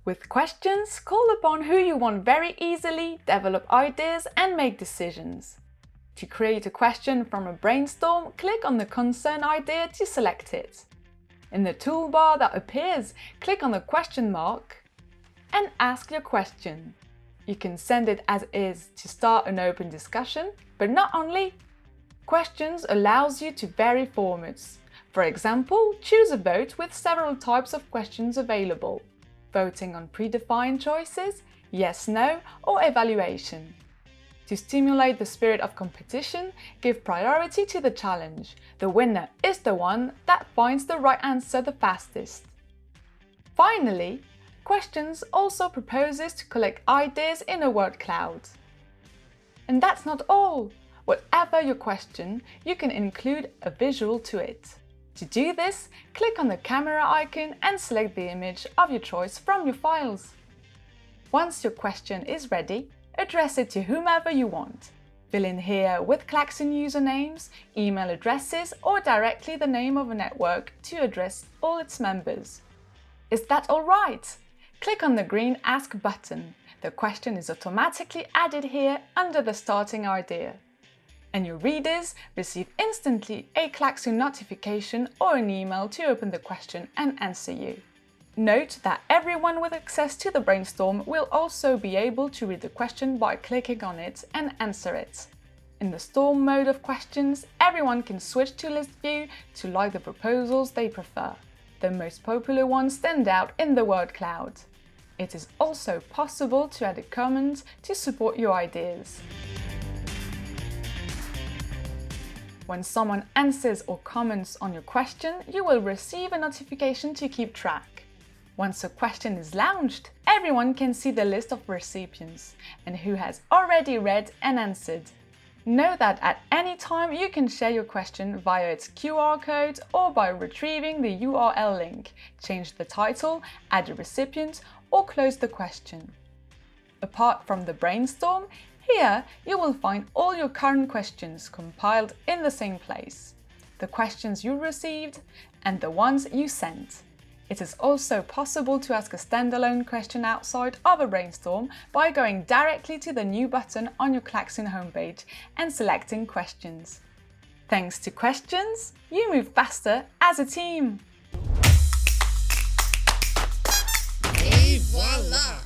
With questions, call upon who you want very easily, develop ideas and make decisions. To create a question from a brainstorm, click on the concern idea to select it. In the toolbar that appears, click on the question mark and ask your question. You can send it as is to start an open discussion, but not only. Questions allows you to vary formats. For example, choose a vote with several types of questions available. Voting on predefined choices, yes, no, or evaluation. To stimulate the spirit of competition, give priority to the challenge. The winner is the one that finds the right answer the fastest. Finally, questions also proposes to collect ideas in a word cloud. And that's not all. Whatever your question, you can include a visual to it. To do this, click on the camera icon and select the image of your choice from your files. Once your question is ready, address it to whomever you want. Fill in here with Klaxoon usernames, email addresses, or directly the name of a network to address all its members. Is that all right? Click on the green Ask button. The question is automatically added here under the starting idea. And your readers receive instantly a Klaxoon notification or an email to open the question and answer you. Note that everyone with access to the brainstorm will also be able to read the question by clicking on it and answer it. In the storm mode of questions, everyone can switch to list view to like the proposals they prefer. The most popular ones stand out in the word cloud. It is also possible to add a comment to support your ideas. When someone answers or comments on your question, you will receive a notification to keep track. Once a question is launched, everyone can see the list of recipients and who has already read and answered. Know that at any time you can share your question via its QR code or by retrieving the URL link, change the title, add a recipient, or close the question. Apart from the brainstorm, here you will find all your current questions compiled in the same place, the questions you received and the ones you sent. It is also possible to ask a standalone question outside of a brainstorm by going directly to the New button on your Klaxoon homepage and selecting Questions. Thanks to questions, you move faster as a team! Et voilà!